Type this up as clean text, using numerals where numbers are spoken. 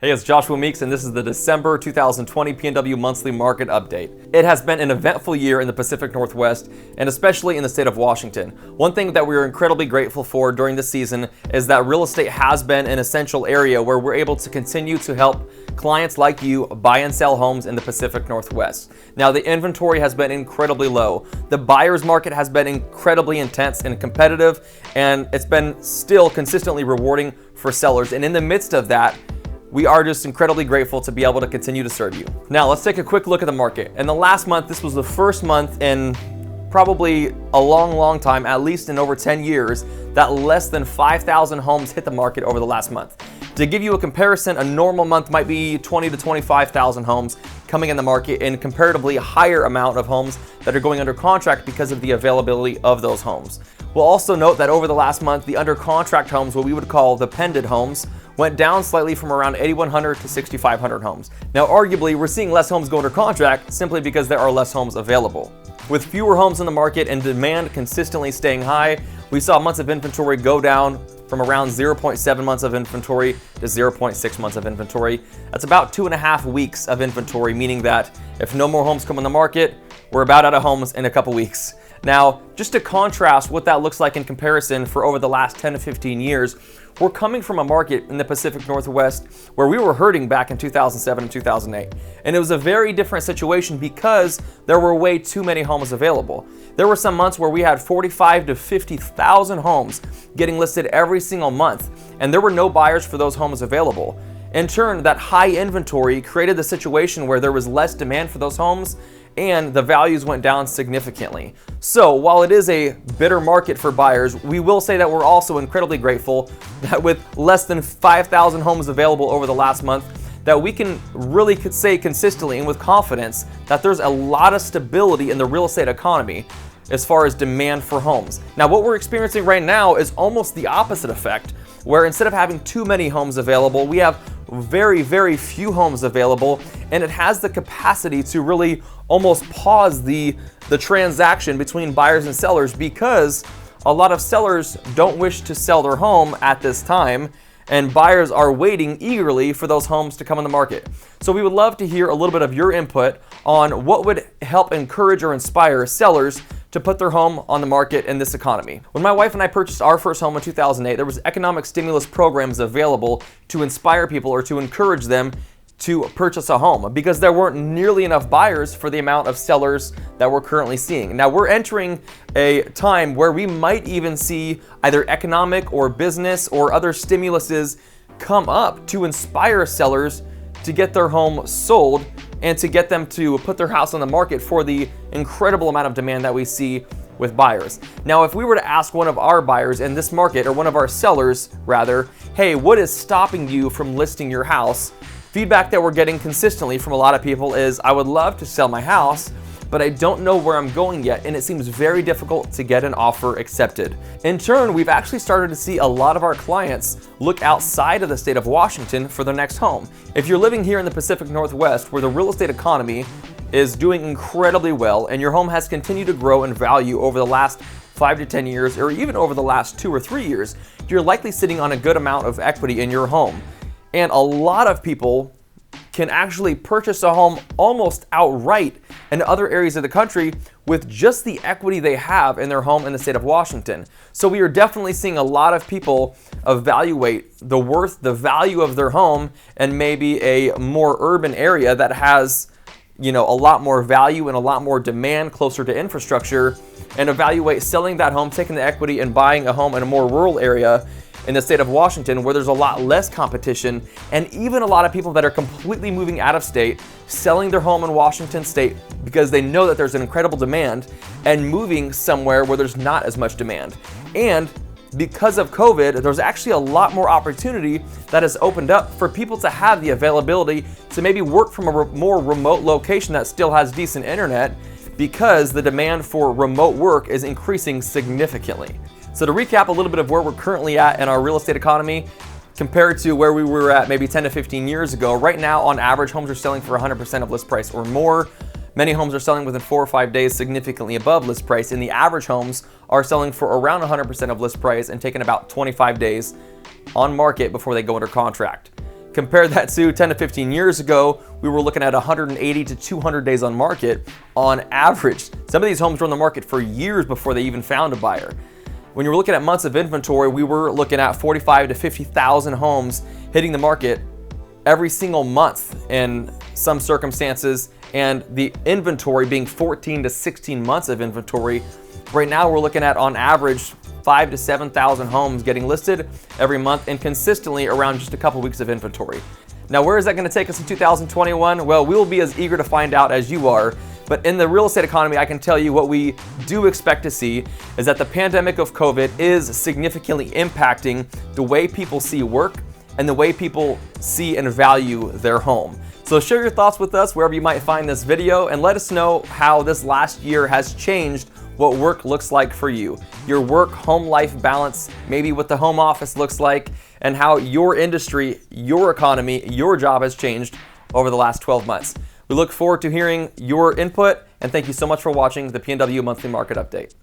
Hey, it's Joshua Meeks, and this is the December 2020 PNW Monthly Market Update. It has been an eventful year in the Pacific Northwest, and especially in the state of Washington. One thing that we are incredibly grateful for during the season is that real estate has been an essential area where we're able to continue to help clients like you buy and sell homes in the Pacific Northwest. Now, the inventory has been incredibly low. The buyer's market has been incredibly intense and competitive, and it's been still consistently rewarding for sellers. And in the midst of that, we are just incredibly grateful to be able to continue to serve you. Now, let's take a quick look at the market. In the last month, this was the first month in probably a long time, at least in over 10 years, that less than 5,000 homes hit the market over the last month. To give you a comparison, a normal month might be 20 to 25,000 homes coming in the market, and comparatively higher amount of homes that are going under contract because of the availability of those homes. We'll also note that over the last month, the under contract homes, what we would call the pended homes, went down slightly from around 8,100 to 6,500 homes. Now, arguably, we're seeing less homes go under contract simply because there are less homes available. With fewer homes in the market and demand consistently staying high, we saw months of inventory go down from around 0.7 months of inventory to 0.6 months of inventory. That's about 2.5 weeks of inventory, meaning that if no more homes come on the market, we're about out of homes in a couple weeks. Now, just to contrast what that looks like in comparison for over the last 10 to 15 years, we're coming from a market in the Pacific Northwest where we were hurting back in 2007 and 2008. And it was a very different situation because there were way too many homes available. There were some months where we had 45 to 50,000 homes getting listed every single month, and there were no buyers for those homes available. In turn, that high inventory created the situation where there was less demand for those homes and the values went down significantly. So while it is a bitter market for buyers, we will say that we're also incredibly grateful that with less than 5,000 homes available over the last month, that we can really say consistently and with confidence that there's a lot of stability in the real estate economy as far as demand for homes. Now, what we're experiencing right now is almost the opposite effect, where instead of having too many homes available, we have very few homes available, and it has the capacity to really almost pause the transaction between buyers and sellers because a lot of sellers don't wish to sell their home at this time, and buyers are waiting eagerly for those homes to come on the market. So we would love to hear a little bit of your input on what would help encourage or inspire sellers to put their home on the market in this economy. When my wife and I purchased our first home in 2008, there was economic stimulus programs available to inspire people or to encourage them to purchase a home because there weren't nearly enough buyers for the amount of sellers that we're currently seeing. Now, we're entering a time where we might even see either economic or business or other stimuluses come up to inspire sellers to get their home sold and to get them to put their house on the market for the incredible amount of demand that we see with buyers. Now, if we were to ask one of our buyers in this market, or one of our sellers rather, hey, what is stopping you from listing your house? Feedback that we're getting consistently from a lot of people is, I would love to sell my house, but I don't know where I'm going yet, and it seems very difficult to get an offer accepted. In turn, we've actually started to see a lot of our clients look outside of the state of Washington for their next home. If you're living here in the Pacific Northwest, where the real estate economy is doing incredibly well, and your home has continued to grow in value over the last 5 to 10 years, or even over the last 2 or 3 years, you're likely sitting on a good amount of equity in your home. And a lot of people can actually purchase a home almost outright in other areas of the country with just the equity they have in their home in the state of Washington. So we are definitely seeing a lot of people evaluate the value of their home in maybe a more urban area that has, a lot more value and a lot more demand closer to infrastructure, and evaluate selling that home, taking the equity and buying a home in a more rural area in the state of Washington where there's a lot less competition, and even a lot of people that are completely moving out of state, selling their home in Washington state because they know that there's an incredible demand, and moving somewhere where there's not as much demand. And because of COVID, there's actually a lot more opportunity that has opened up for people to have the availability to maybe work from a more remote location that still has decent internet, because the demand for remote work is increasing significantly. So to recap a little bit of where we're currently at in our real estate economy compared to where we were at maybe 10 to 15 years ago, right now on average homes are selling for 100% of list price or more. Many homes are selling within 4 or 5 days, significantly above list price, and the average homes are selling for around 100% of list price and taking about 25 days on market before they go under contract. Compare that to 10 to 15 years ago, we were looking at 180 to 200 days on market on average. Some of these homes were on the market for years before they even found a buyer. When you're looking at months of inventory, we were looking at 45 to 50,000 homes hitting the market every single month in some circumstances, and the inventory being 14 to 16 months of inventory. Right now we're looking at on average 5,000 to 7,000 homes getting listed every month and consistently around just a couple weeks of inventory. Now, where is that going to take us in 2021? Well, we will be as eager to find out as you are. But in the real estate economy, I can tell you what we do expect to see is that the pandemic of COVID is significantly impacting the way people see work and the way people see and value their home. So share your thoughts with us wherever you might find this video, and let us know how this last year has changed what work looks like for you. Your work-home life balance, maybe what the home office looks like, and how your industry, your economy, your job has changed over the last 12 months. We look forward to hearing your input, and thank you so much for watching the PNW Monthly Market Update.